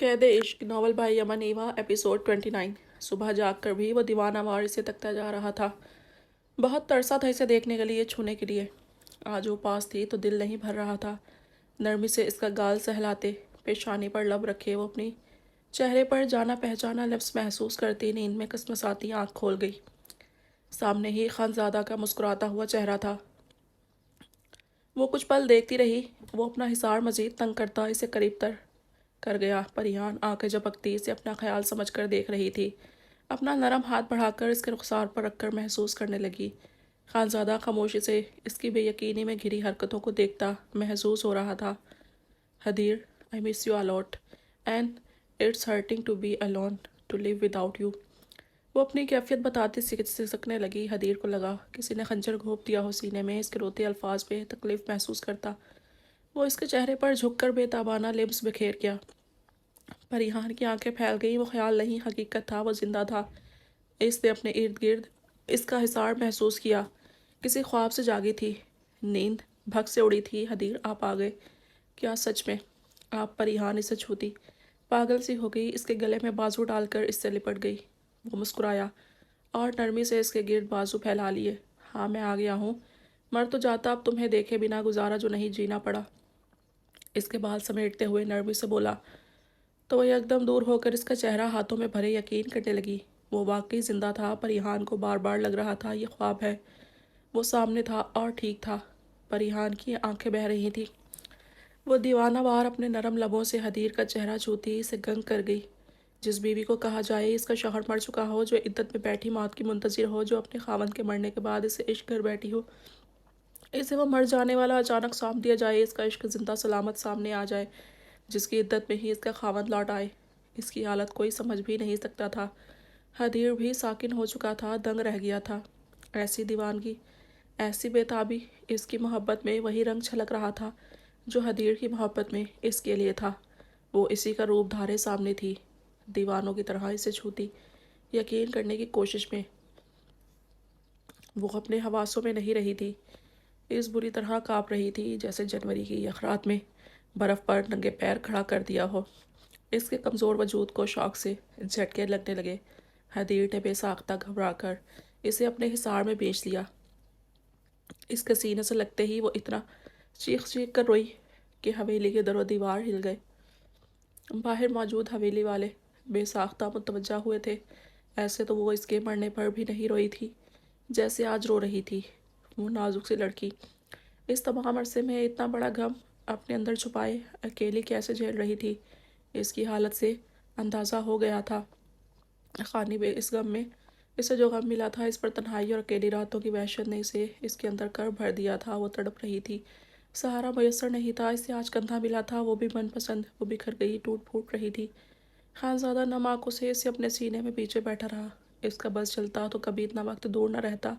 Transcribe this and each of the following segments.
قید Ishq novel by Yaman Eva episode 29۔ صبح جاگ کر بھی وہ دیوانہ وار اسے تکتا جا رہا تھا۔ بہت ترسا تھا اسے دیکھنے کے لیے، چھونے کے لیے۔ آج وہ پاس تھی تو دل نہیں بھر رہا تھا۔ نرمی سے اس کا گال سہلاتے، پیشانی پر لب رکھے وہ اپنی چہرے پر جانا پہچانا لفظ محسوس کرتی نیند میں کسمساتی آنکھ کھول گئی۔ سامنے ہی خانزادہ کا مسکراتا ہوا چہرہ تھا۔ وہ کچھ پل دیکھتی رہی۔ وہ اپنا حصار مزید تنگ کرتا اسے قریب تر کر گیا۔ پریان آنکھیں جھپکتی اسے اپنا خیال سمجھ کر دیکھ رہی تھی۔ اپنا نرم ہاتھ بڑھا کر اس کے رخسار پر رکھ کر محسوس کرنے لگی۔ خانزادہ خاموشی سے اس کی بے یقینی میں گھری حرکتوں کو دیکھتا محسوس ہو رہا تھا۔ حدیر، I miss you a lot and it's hurting to be alone to live without you۔ وہ اپنی کیفیت بتاتے سسکنے لگی۔ حدیر کو لگا کسی نے خنجر گھونپ دیا ہو سینے میں۔ اس کے روتے الفاظ پہ تکلیف محسوس کرتا وہ اس کے چہرے پر جھک کر بے تابانہ لبس بکھیر گیا۔ پریان کی آنکھیں پھیل گئیں۔ وہ خیال نہیں حقیقت تھا، وہ زندہ تھا۔ اس نے اپنے ارد گرد اس کا حصار محسوس کیا، کسی خواب سے جاگی تھی۔ نیند بھگ سے اڑی تھی۔ حدیر، آپ آ گئے کیا سچ میں؟ آپ؟ پریان اسے چھوتی پاگل سی ہو گئی۔ اس کے گلے میں بازو ڈال کر اس سے لپٹ گئی۔ وہ مسکرایا اور نرمی سے اس کے گرد بازو پھیلا لیے۔ ہاں میں آ گیا ہوں۔ مر تو جاتا، اب تمہیں دیکھے بنا گزارا جو نہیں جینا پڑا۔ اس کے بال سمیٹتے ہوئے نرمی سے بولا تو وہ یکدم دور ہو کر اس کا چہرہ ہاتھوں میں بھرے یقین کرنے لگی۔ وہ واقعی زندہ تھا۔ پریان کو بار بار لگ رہا تھا یہ خواب ہے۔ وہ سامنے تھا اور ٹھیک تھا۔ پریان کی آنکھیں بہہ رہی تھیں۔ وہ دیوانہ وار اپنے نرم لبوں سے حدیر کا چہرہ چھوتی اسے گنگ کر گئی۔ جس بیوی کو کہا جائے اس کا شوہر مر چکا ہو، جو عدت میں بیٹھی موت کی منتظر ہو، جو اپنے خاوند کے مرنے کے بعد اسے عشق کر بیٹھی ہو، اسے وہ مر جانے والا اچانک سونپ دیا جائے، اس کا عشق زندہ سلامت سامنے آ جائے، جس کی عدت میں ہی اس کا خاوند لوٹ آئے۔ اس کی حالت کوئی سمجھ بھی نہیں سکتا تھا۔ حدیر بھی ساکن ہو چکا تھا، دنگ رہ گیا تھا۔ ایسی دیوانگی، ایسی بے تابی، اس کی محبت میں وہی رنگ چھلک رہا تھا جو حدیر کی محبت میں اس کے لیے تھا۔ وہ اسی کا روپ دھارے سامنے تھی، دیوانوں کی طرح اسے چھوتی، یقین کرنے کی کوشش میں۔ وہ اپنے حواسوں میں نہیں رہی تھی۔ اس بری طرح کانپ رہی تھی جیسے جنوری کی یخرات میں برف پر ننگے پیر کھڑا کر دیا ہو۔ اس کے کمزور وجود کو شوق سے جھٹکے لگنے لگے۔ حدیر نے بے ساختہ گھبرا کر اسے اپنے حصار میں بیچ لیا۔ اس کے سینے سے لگتے ہی وہ اتنا چیخ چیخ کر روئی کہ حویلی کے در و دیوار ہل گئے۔ باہر موجود حویلی والے بے ساختہ متوجہ ہوئے تھے۔ ایسے تو وہ اس کے مرنے پر بھی نہیں روئی تھی جیسے آج رو رہی تھی۔ وہ نازک سی لڑکی اس تمام عرصے میں اتنا بڑا غم اپنے اندر چھپائے اکیلی کیسے جھیل رہی تھی؟ اس کی حالت سے اندازہ ہو گیا تھا۔ خانی بے اس غم میں اسے جو غم ملا تھا، اس پر تنہائی اور اکیلی راتوں کی وحشت نے اسے اس کے اندر کر بھر دیا تھا۔ وہ تڑپ رہی تھی، سہارا میسر نہیں تھا۔ اسے آج کندھا ملا تھا، وہ بھی من پسند۔ وہ بکھر گئی، ٹوٹ پھوٹ رہی تھی۔ خانزادہ نم آنکھوں سے اسے اپنے سینے میں پیچھے بیٹھا رہا۔ اس کا بس چلتا تو کبھی اتنا وقت دور نہ رہتا،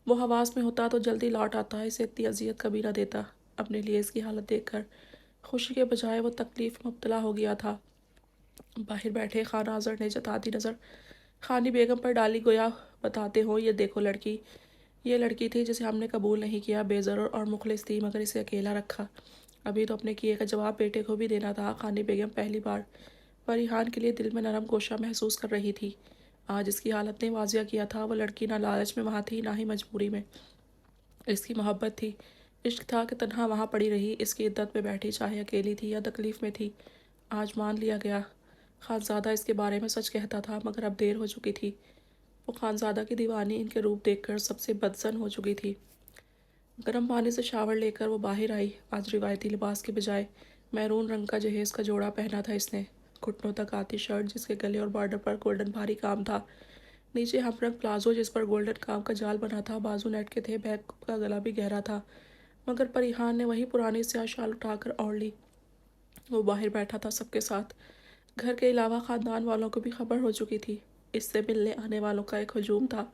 وہ حواس میں ہوتا تو جلدی لوٹ آتا، اسے اتنی اذیت کبھی نہ دیتا۔ اپنے لیے اس کی حالت دیکھ کر خوشی کے بجائے وہ تکلیف میں مبتلا ہو گیا تھا۔ باہر بیٹھے خان آزر نے جتاتی نظر خانی بیگم پر ڈالی، گویا بتاتے ہو یہ دیکھو لڑکی، یہ لڑکی تھی جسے ہم نے قبول نہیں کیا، بے ضرر اور مخلص تھی، مگر اسے اکیلا رکھا۔ ابھی تو اپنے کیے کا جواب بیٹے کو بھی دینا تھا۔ خانی بیگم پہلی بار پریان کے لیے دل میں نرم گوشہ محسوس کر رہی تھی۔ آج اس کی حالت نے واضح کیا تھا، وہ لڑکی نہ لالچ میں وہاں تھی، نہ ہی مجبوری میں۔ اس کی محبت تھی، عشق تھا کہ تنہا وہاں پڑی رہی، اس کی عدت میں بیٹھی، چاہے اکیلی تھی یا تکلیف میں تھی۔ آج مان لیا گیا۔ خانزادہ اس کے بارے میں سچ کہتا تھا، مگر اب دیر ہو چکی تھی۔ وہ خانزادہ کی دیوانی ان کے روپ دیکھ کر سب سے بدظن ہو چکی تھی۔ گرم پانی سے شاور لے کر وہ باہر آئی۔ آج روایتی لباس کے بجائے میرون رنگ کا جہیز کا جوڑا پہنا تھا اس نے۔ گھٹنوں تک آتی شرٹ جس کے گلے اور بارڈر پر گولڈن بھاری کام تھا، نیچے ہم رنگ پلازو جس پر گولڈن کام کا جال بنا تھا، بازو نیٹ کے تھے، بیک کا گلا بھی گہرا تھا، مگر پریان نے وہی پرانی سیاہ شال اٹھا کر اوڑھ لی۔ وہ باہر بیٹھا تھا سب کے ساتھ۔ گھر کے علاوہ خاندان والوں کو بھی خبر ہو چکی تھی۔ اس سے ملنے آنے والوں کا ایک ہجوم تھا۔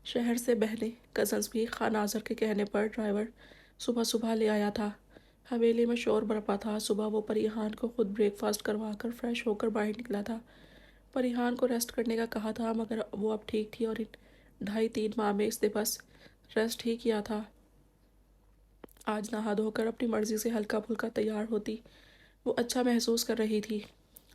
شہر سے بہنیں، کزنز بھی خان آزر کے کہنے پر ڈرائیور صبح صبح لے آیا تھا۔ حویلی میں شور برپا تھا۔ صبح وہ پریان کو خود بریک فاسٹ کروا کر فریش ہو کر باہر نکلا تھا۔ پریان کو ریسٹ کرنے کا کہا تھا، مگر وہ اب ٹھیک تھی اور ان 2.5-3 ماہ میں اس نے بس ریسٹ ہی کیا تھا۔ آج نہا دھو کر اپنی مرضی سے ہلکا پھلکا تیار ہوتی، وہ اچھا محسوس کر رہی تھی۔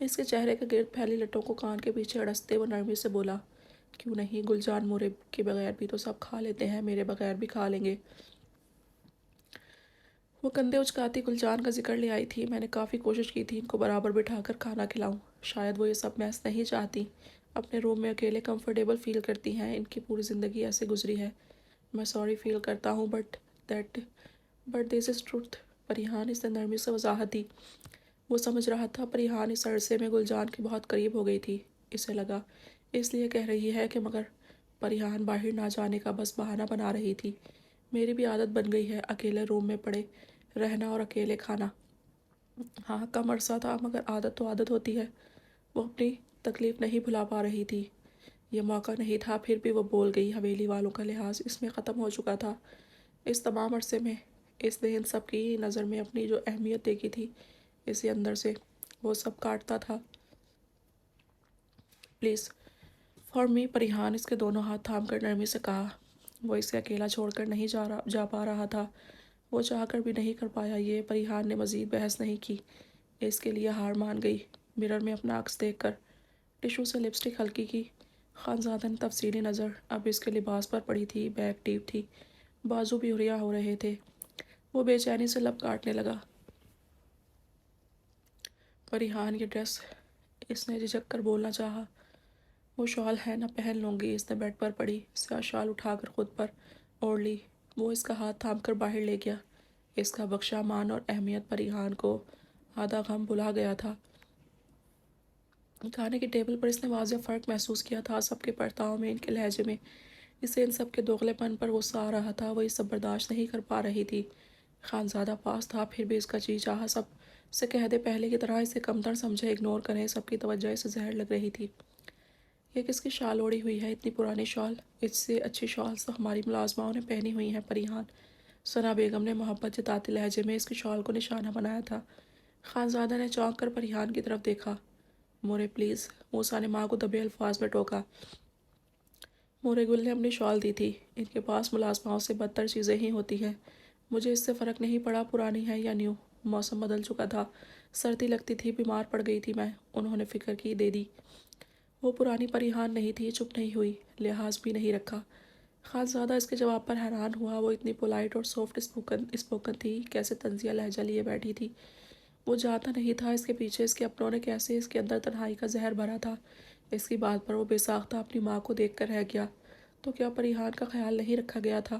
اس کے چہرے کے گرد پھیلی لٹوں کو کان کے پیچھے اڑستے وہ نرمی سے بولا، کیوں نہیں، گلجان مورے کے بغیر بھی تو سب کھا لیتے ہیں، میرے بغیر بھی کھا لیں گے۔ وہ کندھے اچکاتی گلجان کا ذکر لے آئی تھی۔ میں نے کافی کوشش کی تھی ان کو برابر بٹھا کر کھانا کھلاؤں، شاید وہ یہ سب محض نہیں چاہتی، اپنے روم میں اکیلے کمفرٹیبل فیل کرتی ہیں، ان کی پوری زندگی ایسے گزری ہے۔ میں سوری فیل کرتا ہوں بٹ دس از ٹروتھ۔ پریحان اس نے نرمی سے وضاحت دی۔ وہ سمجھ رہا تھا پریحان اس عرصے میں گلجان کے بہت قریب ہو گئی تھی، اسے لگا اس لیے کہہ رہی ہے کہ مگر پریحان باہر نہ جانے کا بس بہانہ بنا رہی تھی۔ میری بھی عادت بن گئی ہے اکیلے روم میں پڑے رہنا اور اکیلے کھانا۔ ہاں کم عرصہ تھا مگر عادت تو عادت ہوتی ہے۔ وہ اپنی تکلیف نہیں بھلا پا رہی تھی، یہ موقع نہیں تھا، پھر بھی وہ بول گئی۔ حویلی والوں کا لحاظ اس میں ختم ہو چکا تھا۔ اس تمام عرصے میں اس نے ان سب کی نظر میں اپنی جو اہمیت دیکھی تھی، اسے اندر سے وہ سب کاٹتا تھا۔ پلیز فار می، پریحان اس کے دونوں ہاتھ تھام کر نرمی سے کہا۔ وہ اسے اکیلا چھوڑ کر نہیں جا پا رہا تھا، وہ چاہ کر بھی نہیں کر پایا یہ۔ پریحان نے مزید بحث نہیں کی، اس کے لیے ہار مان گئی۔ مرر میں اپنا عکس دیکھ کر ٹشو سے لپسٹک ہلکی کی۔ خانزادہ نے تفصیلی نظر اب اس کے لباس پر پڑی تھی، بیک ڈیپ تھی، بازو بھی ہریا ہو رہے تھے۔ وہ بے چینی سے لب کاٹنے لگا۔ پریحان یہ ڈریس، اس نے جھجک کر بولنا چاہا۔ وہ شال ہے نہ پہن لوں گی، اس نے بیڈ پر پڑی سیاہ شال اٹھا کر خود پر اوڑھ لی۔ وہ اس کا ہاتھ تھام کر باہر لے گیا۔ اس کا بخشا مان اور اہمیت پریحان کو آدھا غم بھلا گیا تھا۔ کھانے کی ٹیبل پر اس نے واضح فرق محسوس کیا تھا، سب کے پرتاؤ میں، ان کے لہجے میں۔ اسے ان سب کے دوغلے پن پر غصہ آ رہا تھا، وہ یہ سب برداشت نہیں کر پا رہی تھی۔ خانزادہ پاس تھا، پھر بھی اس کا جی چاہا سب سے کہہ دے، پہلے کی طرح اسے کمتر سمجھے، اگنور کریں۔ سب کی توجہ اسے زہر لگ رہی تھی۔ یہ کس کی شال اوڑھی ہوئی ہے، اتنی پرانی شال؟ اس سے اچھی شالز تو ہماری ملازماؤں نے پہنی ہوئی ہیں پریحان، ثنا بیگم نے محبت جتاتے لہجے میں اس کی شال کو نشانہ بنایا تھا۔ خانزادہ نے چونک کر پریحان کی طرف دیکھا۔ مورے پلیز، موسیٰ نے ماں کو دبے الفاظ میں ٹوکا۔ مورے گل نے اپنی شال دی تھی، ان کے پاس ملازماؤں سے بدتر چیزیں ہی ہوتی ہیں، مجھے اس سے فرق نہیں پڑا پرانی ہے یا نیو۔ موسم بدل چکا تھا، سردی لگتی تھی، بیمار پڑ گئی تھی میں، انہوں نے فکر کی دے دی۔ وہ پرانی پریحان نہیں تھی، چپ نہیں ہوئی، لحاظ بھی نہیں رکھا۔ خانزادہ اس کے جواب پر حیران ہوا، وہ اتنی پولائٹ اور سافٹ اسپوکن تھی، کیسے طنزیہ لہجہ لیے بیٹھی تھی۔ وہ جانتا نہیں تھا اس کے پیچھے اس کے اپنوں نے کیسے اس کے اندر تنہائی کا زہر بھرا تھا۔ اس کی بات پر وہ بے ساختہ اپنی ماں کو دیکھ کر رہ گیا۔ تو کیا پریحان کا خیال نہیں رکھا گیا تھا؟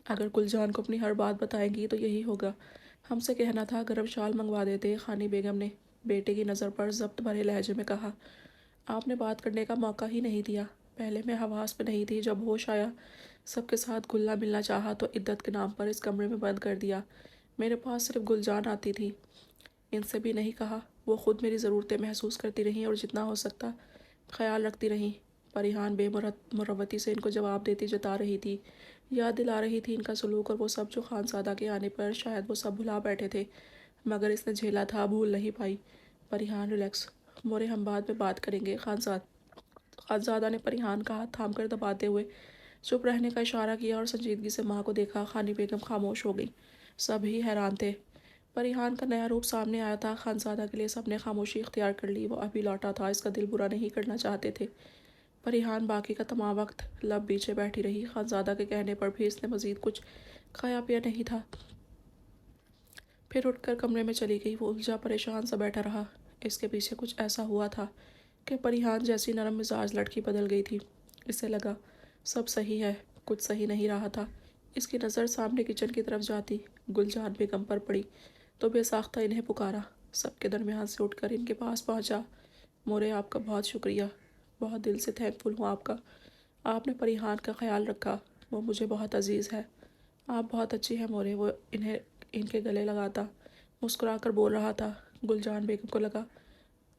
اگر گلجان کو اپنی ہر بات بتائیں گی تو یہی ہوگا، ہم سے کہنا تھا گرم شال منگوا دیتے۔ خانی بیگم نے بیٹے کی نظر پر ضبط بھرے لہجے میں کہا۔ آپ نے بات کرنے کا موقع ہی نہیں دیا، پہلے میں حواس میں نہیں تھی، جب ہوش آیا سب کے ساتھ گھلنا ملنا چاہا تو عدت کے نام پر اس کمرے میں بند کر دیا۔ میرے پاس صرف گلجان آتی تھی، ان سے بھی نہیں کہا۔ وہ خود میری ضرورتیں محسوس کرتی رہیں اور جتنا ہو سکتا خیال رکھتی رہیں۔ پریحان بے مروتی سے ان کو جواب دیتی جتا رہی تھی، یاد دلا رہی تھی ان کا سلوک اور وہ سب جو خانزادہ کے آنے پر شاید وہ سب بھلا بیٹھے تھے، مگر اس نے جھیلا تھا، بھول نہیں پائی۔ پریحان ریلیکس، مورے ہم بعد میں بات کریں گے۔ خانزادہ نے پریحان کا ہاتھ تھام کر دباتے ہوئے چپ رہنے کا اشارہ کیا اور سنجیدگی سے ماں کو دیکھا۔ خانی بیگم خاموش ہو گئی، سب ہی حیران تھے۔ پریحان کا نیا روپ سامنے آیا تھا، خانزادہ کے لیے سب نے خاموشی اختیار کر لی۔ وہ ابھی لوٹا تھا، اس کا دل برا نہیں کرنا چاہتے تھے۔ پریحان باقی کا تمام وقت لب بیچے بیٹھی رہی، خانزادہ کے کہنے پر بھی اس نے مزید کچھ کھایا پیا نہیں تھا۔ پھر اٹھ کر کمرے میں چلی گئی۔ وہ الجھا پریشان سا بیٹھا رہا، اس کے پیچھے کچھ ایسا ہوا تھا کہ پریحان جیسی نرم مزاج لڑکی بدل گئی تھی۔ اسے لگا سب صحیح ہے، کچھ صحیح نہیں رہا تھا۔ اس کی نظر سامنے کچن کی طرف جاتی گلجان بیگم پر پڑی تو بے ساختہ انہیں پکارا، سب کے درمیان سے اٹھ کر ان کے پاس پہنچا۔ مورے آپ کا بہت شکریہ، بہت دل سے تھینک فل ہوں آپ کا، آپ نے پریحان کا خیال رکھا، وہ مجھے بہت عزیز ہے۔ آپ بہت اچھی ہیں مورے، وہ انہیں ان کے گلے لگاتا مسکرا کر بول رہا تھا۔ گلجان بیگم کو لگا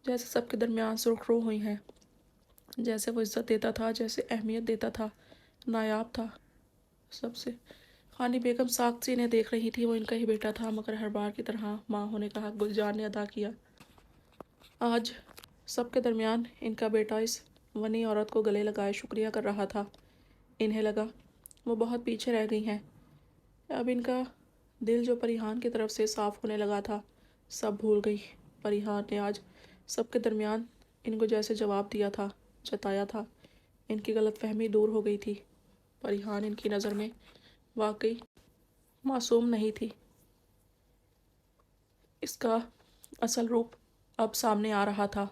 جیسے سب کے درمیان سرخ رو ہوئی ہیں، جیسے وہ عزت دیتا تھا، جیسے اہمیت دیتا تھا، نایاب تھا سب سے۔ خانی بیگم ساکت سی انہیں دیکھ رہی تھی، وہ ان کا ہی بیٹا تھا، مگر ہر بار کی طرح ماں ہونے کا حق گلجان نے ادا کیا۔ آج سب کے درمیان ان کا بیٹا اس ونی عورت کو گلے لگائے شکریہ کر رہا تھا۔ انہیں لگا وہ بہت پیچھے رہ گئی ہیں، اب ان کا دل جو پریحان کی طرف سے صاف ہونے لگا تھا، سب بھول گئی۔ پریحان نے آج سب کے درمیان ان کو جیسے جواب دیا تھا، جتایا تھا۔ ان کی غلط فہمی دور ہو گئی تھی۔ پریحان ان کی نظر میں واقعی معصوم نہیں تھی۔ اس کا اصل روپ اب سامنے آ رہا تھا۔